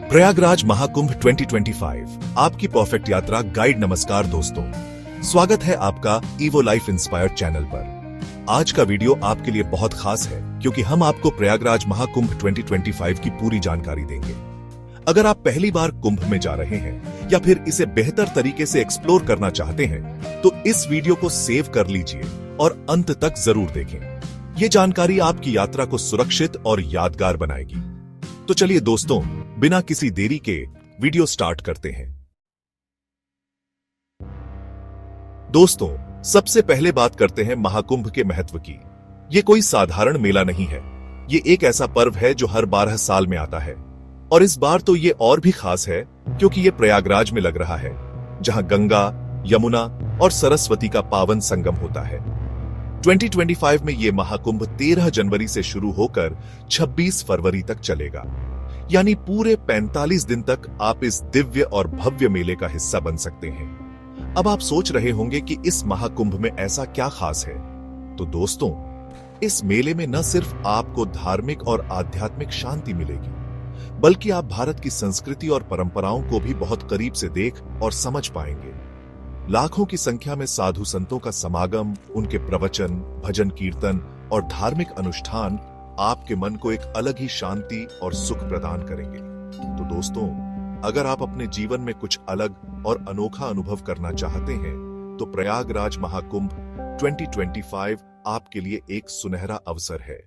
प्रयागराज महाकुंभ 2025 आपकी परफेक्ट यात्रा गाइड। नमस्कार दोस्तों, स्वागत है आपका ईवो लाइफ इंस्पायर्ड चैनल पर। आज का वीडियो आपके लिए बहुत खास है क्योंकि हम आपको प्रयागराज महाकुंभ 2025 की पूरी जानकारी देंगे। अगर आप पहली बार कुंभ में जा रहे हैं या फिर इसे बेहतर तरीके से एक्सप्लोर करना चाहते हैं तो इस वीडियो को सेव कर लीजिए और अंत तक जरूर देखें। ये जानकारी आपकी यात्रा को सुरक्षित और यादगार बनाएगी। तो चलिए दोस्तों, बिना किसी देरी के वीडियो स्टार्ट करते हैं। दोस्तों, सबसे पहले बात करते हैं महाकुंभ के महत्व की। ये कोई साधारण मेला नहीं है, ये एक ऐसा पर्व है जो हर 12 साल में आता है। और इस बार तो ये और भी खास है क्योंकि ये प्रयागराज में लग रहा है, जहां गंगा, यमुना और सरस्वती का पावन संगम होता है। 2025 में ये महाकुंभ 13 जनवरी से शुरू होकर 26 फरवरी तक चलेगा, यानी पूरे 45 दिन तक आप इस दिव्य और भव्य मेले का हिस्सा बन सकते हैं। अब आप सोच रहे होंगे कि इस महाकुंभ में ऐसा क्या खास है? तो दोस्तों, इस मेले में न सिर्फ आपको धार्मिक और आध्यात्मिक शांति मिलेगी, बल्कि आप भारत की संस्कृति और परंपराओं को भी बहुत करीब से देख और समझ पाएंगे। लाखों की संख्या में साधु संतों का समागम, उनके प्रवचन, भजन कीर्तन और धार्मिक अनुष्ठान आपके मन को एक अलग ही शांति और सुख प्रदान करेंगे। तो दोस्तों, अगर आप अपने जीवन में कुछ अलग और अनोखा अनुभव करना चाहते हैं तो प्रयागराज महाकुंभ 2025 आपके लिए एक सुनहरा अवसर है।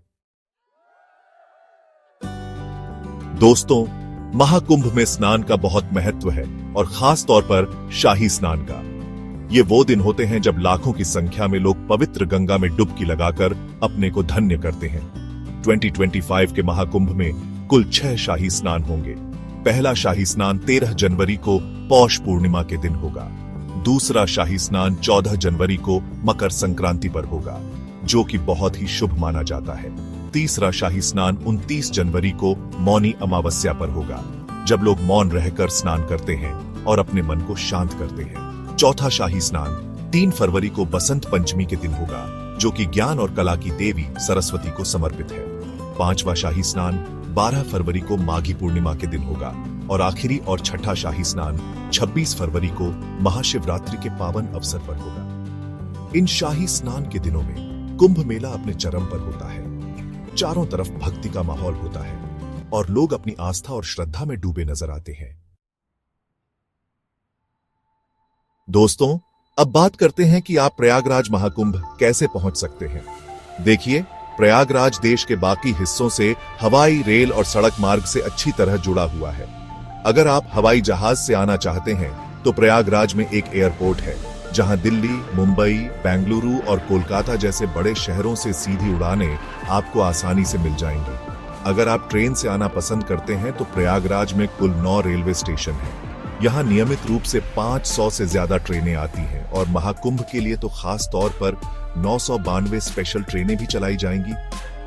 दोस्तों, महाकुंभ में स्नान का बहुत महत्व है और खास तौर पर शाही स्नान का। ये वो दिन होते हैं जब लाखों की संख्या में लोग पवित्र गंगा में डुबकी लगाकर अपने को धन्य करते हैं। 2025 के महाकुंभ में कुल 6 शाही स्नान होंगे। पहला शाही स्नान 13 जनवरी को पौष पूर्णिमा के दिन होगा। दूसरा शाही स्नान 14 जनवरी को मकर संक्रांति पर होगा, जो कि बहुत ही शुभ माना जाता है। तीसरा शाही स्नान 29 जनवरी को मौनी अमावस्या पर होगा, जब लोग मौन रहकर स्नान करते हैं और अपने मन को शांत करते हैं। चौथा शाही स्नान 3 फरवरी को बसंत पंचमी के दिन होगा, जो कि ज्ञान और कला की देवी सरस्वती को समर्पित है। पांचवा शाही स्नान 12 फरवरी को माघी पूर्णिमा के दिन होगा और आखिरी और छठा शाही स्नान 26 फरवरी को महाशिवरात्रि के पावन अवसर पर होगा। इन शाही स्नान के दिनों में कुंभ मेला अपने चरम पर होता है। चारों तरफ भक्ति का माहौल होता है और लोग अपनी आस्था और श्रद्धा में डूबे नजर आते हैं। दोस्तों, अब बात करते हैं कि आप प्रयागराज महाकुंभ कैसे पहुंच सकते हैं। देखिए, प्रयागराज देश के बाकी हिस्सों से हवाई, रेल और सड़क मार्ग से अच्छी तरह जुड़ा हुआ है। अगर आप हवाई जहाज से आना चाहते हैं तो प्रयागराज में एक एयरपोर्ट है, जहां दिल्ली, मुंबई, बेंगलुरु और कोलकाता जैसे बड़े शहरों से सीधी उड़ानें आपको आसानी से मिल जाएंगी। अगर आप ट्रेन से आना पसंद करते हैं तो प्रयागराज में कुल 9 रेलवे स्टेशन हैं। यहाँ नियमित रूप से 500 से ज्यादा ट्रेनें आती हैं और महाकुंभ के लिए तो खास तौर पर 992 स्पेशल ट्रेनें भी चलाई जाएंगी,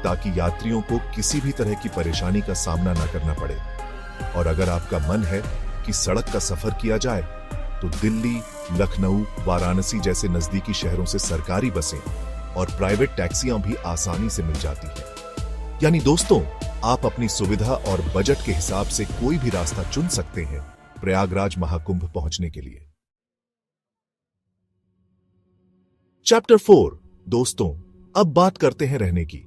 ताकि यात्रियों को किसी भी तरह की परेशानी का सामना न करना पड़े। और अगर आपका मन है कि सड़क का सफर किया जाए तो दिल्ली, लखनऊ, वाराणसी जैसे नजदीकी शहरों से सरकारी बसें और प्राइवेट टैक्सियां भी आसानी से मिल जाती हैं। यानी दोस्तों, आप अपनी सुविधा और बजट के हिसाब से कोई भी रास्ता चुन सकते हैं प्रयागराज महाकुंभ पहुंचने के लिए। चैप्टर 4। दोस्तों, अब बात करते हैं रहने की।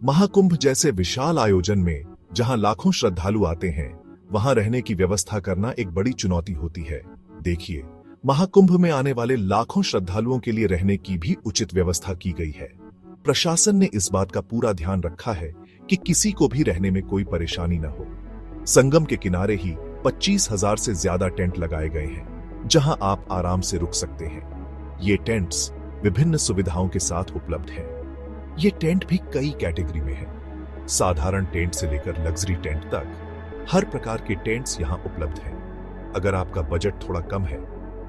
महाकुंभ जैसे विशाल आयोजन में जहां लाखों श्रद्धालु आते हैं, वहां रहने की व्यवस्था करना एक बड़ी चुनौती होती है। देखिए, महाकुंभ में आने वाले लाखों श्रद्धालुओं के लिए रहने की भी उचित व्यवस्था की गई है। प्रशासन ने इस बात का पूरा ध्यान रखा है कि किसी को भी रहने में कोई परेशानी न हो। संगम के किनारे ही 25,000 से ज्यादा टेंट लगाए गए हैं, जहां आप आराम से रुक सकते हैं। ये टेंट्स विभिन्न सुविधाओं के साथ उपलब्ध हैं। ये टेंट भी कई कैटेगरी में हैं। साधारण टेंट से लेकर लग्जरी टेंट तक हर प्रकार के टेंट्स यहां उपलब्ध हैं। अगर आपका बजट थोड़ा कम है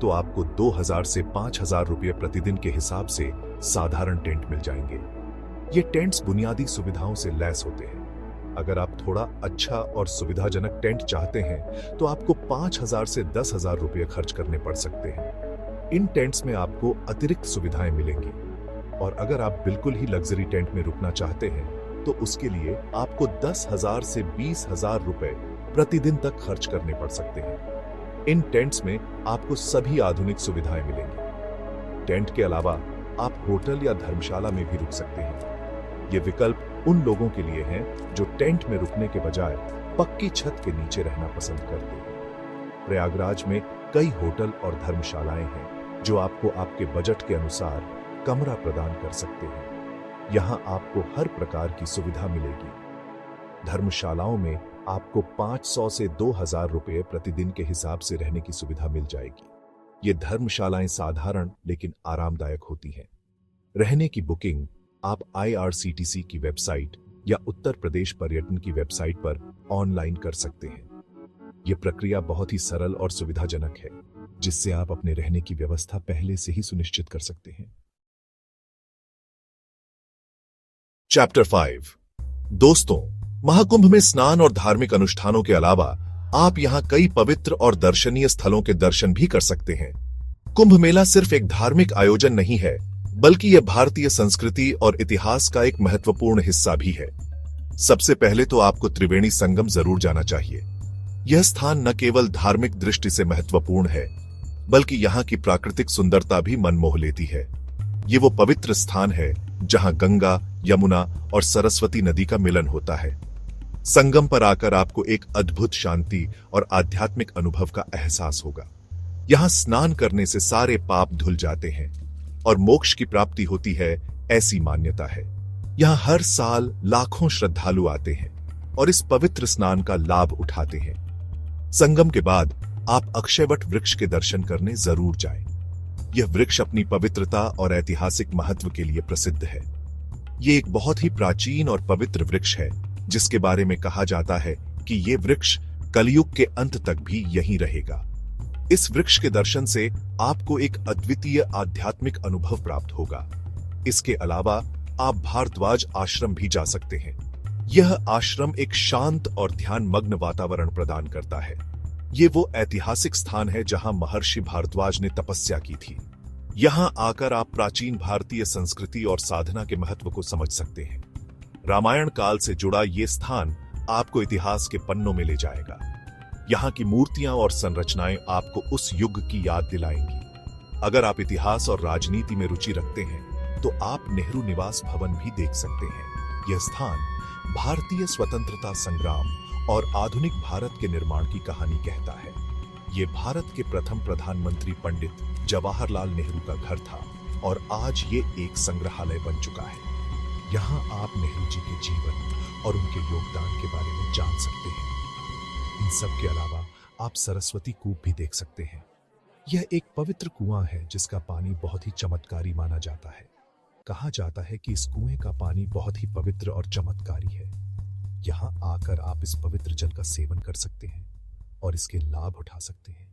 तो आपको 2,000 से 5,000 रुपये प्रतिदिन के हिसाब से साधारण टेंट मिल जाएंगे। ये टेंट्स बुनियादी सुविधाओं से लैस होते हैं। अगर आप थोड़ा अच्छा और सुविधाजनक टेंट चाहते हैं तो आपको 5,000 से 10,000 रुपये खर्च करने पड़ सकते हैं। इन टेंट्स में आपको अतिरिक्त सुविधाएं मिलेंगी। और अगर आप बिल्कुल ही लग्जरी टेंट में रुकना चाहते हैं तो उसके लिए आपको 10,000 से 20,000 रुपए प्रतिदिन तक खर्च करने पड़ सकते हैं। इन टेंट्स में आपको सभी आधुनिक सुविधाएं मिलेंगी। टेंट के अलावा आप होटल या धर्मशाला में भी रुक सकते हैं। ये विकल्प उन लोगों के लिए हैं जो टेंट में रुकने के बजाय पक्की छत के नीचे रहना पसंद करते हैं। प्रयागराज में कई होटल और धर्मशालाएं हैं जो आपको आपके बजट के अनुसार कमरा प्रदान कर सकते हैं। यहां आपको हर प्रकार की सुविधा मिलेगी। धर्मशालाओं में आपको 500 से 2000 रुपए प्रतिदिन के हिसाब से रहने की सुविधा मिल जाएगी। ये धर्मशालाएं साधारण लेकिन आरामदायक होती हैं। रहने की बुकिंग आप IRCTC की वेबसाइट या उत्तर प्रदेश पर्यटन की वेबसाइट पर ऑनलाइन कर सकते हैं। यह प्रक्रिया बहुत ही सरल और सुविधाजनक है, जिससे आप अपने रहने की व्यवस्था पहले से ही सुनिश्चित कर सकते हैं। चैप्टर 5। दोस्तों, महाकुंभ में स्नान और धार्मिक अनुष्ठानों के अलावा आप यहां कई पवित्र और दर्शनीय स्थलों के दर्शन भी कर सकते हैं। कुंभ मेला सिर्फ एक धार्मिक आयोजन नहीं है, बल्कि यह भारतीय संस्कृति और इतिहास का एक महत्वपूर्ण हिस्सा भी है। सबसे पहले तो आपको त्रिवेणी संगम जरूर जाना चाहिए। यह स्थान न केवल धार्मिक दृष्टि से महत्वपूर्ण है, बल्कि यहाँ की प्राकृतिक सुंदरता भी मन मोह लेती है। ये वो पवित्र स्थान है जहाँ गंगा, यमुना और सरस्वती नदी का मिलन होता है। संगम पर आकर आपको एक अद्भुत शांति और आध्यात्मिक अनुभव का एहसास होगा। यहाँ स्नान करने से सारे पाप धुल जाते हैं और मोक्ष की प्राप्ति होती है, ऐसी मान्यता है। यहाँ हर साल लाखों श्रद्धालु आते हैं और इस पवित्र स्नान का लाभ उठाते हैं। संगम के बाद आप अक्षयवट वृक्ष के दर्शन करने जरूर जाएं। यह वृक्ष अपनी पवित्रता और ऐतिहासिक महत्व के लिए प्रसिद्ध है। ये एक बहुत ही प्राचीन और पवित्र वृक्ष है, जिसके बारे में कहा जाता है कि ये वृक्ष कलयुग के अंत तक भी यहीं रहेगा। इस वृक्ष के दर्शन से आपको एक अद्वितीय आध्यात्मिक अनुभव प्राप्त होगा। इसके अलावा आप भारद्वाज आश्रम भी जा सकते हैं। यह आश्रम एक शांत और ध्यान मग्न वातावरण प्रदान करता है। ये वो ऐतिहासिक स्थान है जहां महर्षि भारद्वाज ने तपस्या की थी। यहां आकर आप प्राचीन भारतीय संस्कृति और साधना के महत्व को समझ सकते हैं। रामायण काल से जुड़ा ये स्थान आपको इतिहास के पन्नों में ले जाएगा। यहाँ की मूर्तियां और संरचनाएं आपको उस युग की याद दिलाएंगी। अगर आप इतिहास और राजनीति में रुचि रखते हैं, तो आप नेहरू निवास भवन भी देख सकते हैं। यह स्थान भारतीय स्वतंत्रता संग्राम और आधुनिक भारत के निर्माण की कहानी कहता है। ये भारत के प्रथम प्रधानमंत्री पंडित जवाहरलाल नेहरू का घर था और आज ये एक संग्रहालय बन चुका है। यहाँ आप नेहरू जी के जीवन और उनके योगदान के बारे में जान सकते हैं। इन सब के अलावा आप सरस्वती कूप भी देख सकते हैं। यह एक पवित्र कुआं है जिसका पानी बहुत ही चमत्कारी माना जाता है। कहा जाता है कि इस कुएं का पानी बहुत ही पवित्र और चमत्कारी है। यहाँ आकर आप इस पवित्र जल का सेवन कर सकते हैं और इसके लाभ उठा सकते हैं।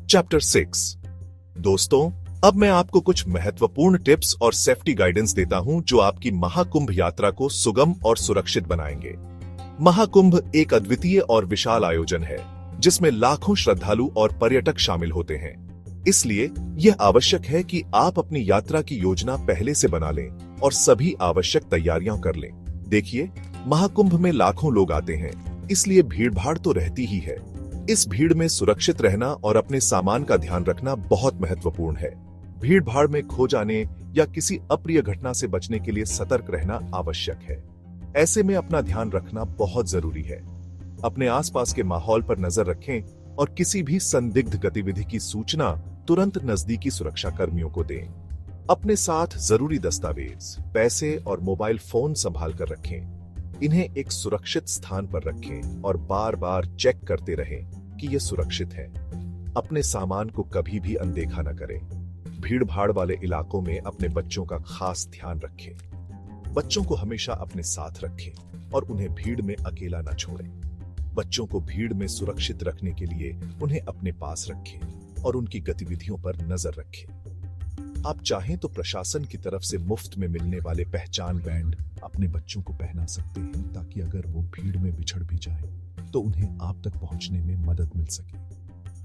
चैप्टर 6। दोस्तों, अब मैं आपको कुछ महत्वपूर्ण टिप्स और सेफ्टी गाइडेंस देता हूं जो आपकी महाकुंभ यात्रा को सुगम और सुरक्षित बनाएंगे। महाकुंभ एक अद्वितीय और विशाल आयोजन है जिसमें लाखों श्रद्धालु और पर्यटक शामिल होते हैं। इसलिए यह आवश्यक है कि आप अपनी यात्रा की योजना पहले से बना लें और सभी आवश्यक तैयारियां कर लें। देखिए, महाकुंभ में लाखों लोग आते हैं, इसलिए भीड़भाड़ तो रहती ही है। इस भीड़ में सुरक्षित रहना और अपने सामान का ध्यान रखना बहुत महत्वपूर्ण है। भीड़भाड़ में खो जाने या किसी अप्रिय घटना से बचने के लिए सतर्क रहना आवश्यक है। ऐसे में अपना ध्यान रखना बहुत जरूरी है। अपने आसपास के माहौल पर नजर रखें और किसी भी संदिग्ध गतिविधि की सूचना तुरंत नजदीकी सुरक्षा कर्मियों को दें। अपने साथ जरूरी दस्तावेज, पैसे और मोबाइल फोन संभाल कर रखें। इन्हें एक सुरक्षित स्थान पर रखें और बार बार चेक करते रहें कि ये सुरक्षित है। अपने सामान को कभी भी अनदेखा न करें। भीड़ भाड़ वाले इलाकों में अपने बच्चों का खास ध्यान रखें। बच्चों को हमेशा अपने साथ रखें और उन्हें भीड़ में अकेला न छोड़ें। बच्चों को भीड़ में सुरक्षित रखने के लिए उन्हें अपने पास रखें और उनकी गतिविधियों पर नजर रखें। आप चाहें तो प्रशासन की तरफ से मुफ्त में मिलने वाले पहचान बैंड अपने बच्चों को पहना सकते हैं, ताकि अगर वो भीड़ में बिछड़ भी जाए तो उन्हें आप तक पहुंचने में मदद मिल सके।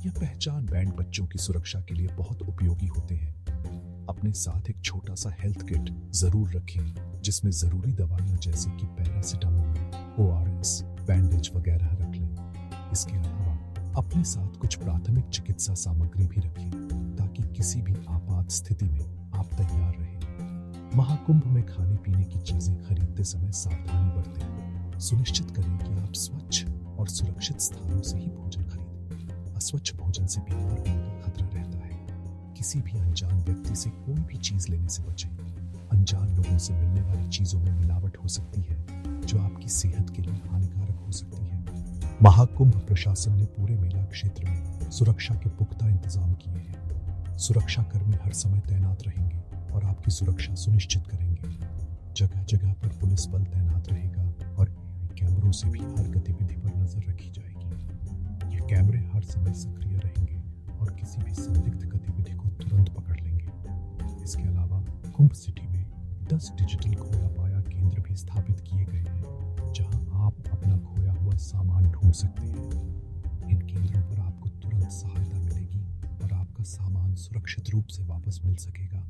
यह पहचान बैंड बच्चों की सुरक्षा के लिए बहुत उपयोगी होते हैं। अपने साथ एक छोटा सा हेल्थ किट जरूर रखें जिसमें जरूरी दवाइयां जैसे कि पैरासिटामोल, ORS, बैंडेज वगैरह रख लें। इसके अलावा अपने साथ कुछ प्राथमिक चिकित्सा सामग्री भी रखें ताकि किसी भी आपात स्थिति में आप तैयार रहें। महाकुंभ में खाने पीने की चीजें खरीदते समय सावधानी बरतें। सुनिश्चित करें कि आप स्वच्छ और सुरक्षित स्थानों से ही भोजन खरीदें। अस्वच्छ भोजन से बीमार होने का खतरा रहता है। किसी भी अनजान व्यक्ति से कोई भी चीज लेने से बचें। अनजान लोगों से मिलने वाली चीजों में मिलावट हो सकती है जो आपकी सेहत के लिए हानिकारक हो सकती है। महाकुंभ प्रशासन ने पूरे मेला क्षेत्र में सुरक्षा के पुख्ता इंतजाम किए हैं। सुरक्षा कर्मी हर समय तैनात रहेंगे और आपकी सुरक्षा सुनिश्चित करेंगे। जगह जगह पर पुलिस बल तैनात रहेगा और कैमरों से भी हर गतिविधि पर नजर रखी जाएगी। ये कैमरे हर समय सक्रिय रहेंगे और किसी भी संदिग्ध गतिविधि को तुरंत पकड़ लेंगे। इसके अलावा कुंभ सिटी में 10 डिजिटल खोया पाया केंद्र भी स्थापित किए गए हैं जहां आप अपना खोया हुआ सामान ढूंढ सकते हैं। इन केंद्रों पर आपको तुरंत सहायता मिलेगी और आपका सामान सुरक्षित रूप से वापस मिल सकेगा।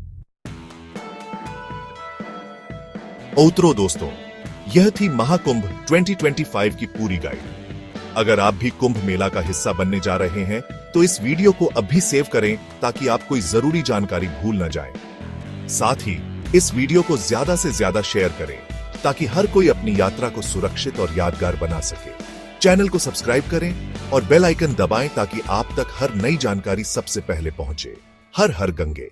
ओतरो दोस्तों, यह थी महाकुंभ 2025 की पूरी गाइड। अगर आप भी कुंभ मेला का हिस्सा बनने जा रहे हैं तो इस वीडियो को अभी सेव करें ताकि आप कोई जरूरी जानकारी भूल न जाए। साथ ही इस वीडियो को ज्यादा से ज्यादा शेयर करें ताकि हर कोई अपनी यात्रा को सुरक्षित और यादगार बना सके। चैनल को सब्सक्राइब करें और बेल आइकन दबाएं ताकि आप तक हर नई जानकारी सबसे पहले पहुंचे। हर हर गंगे।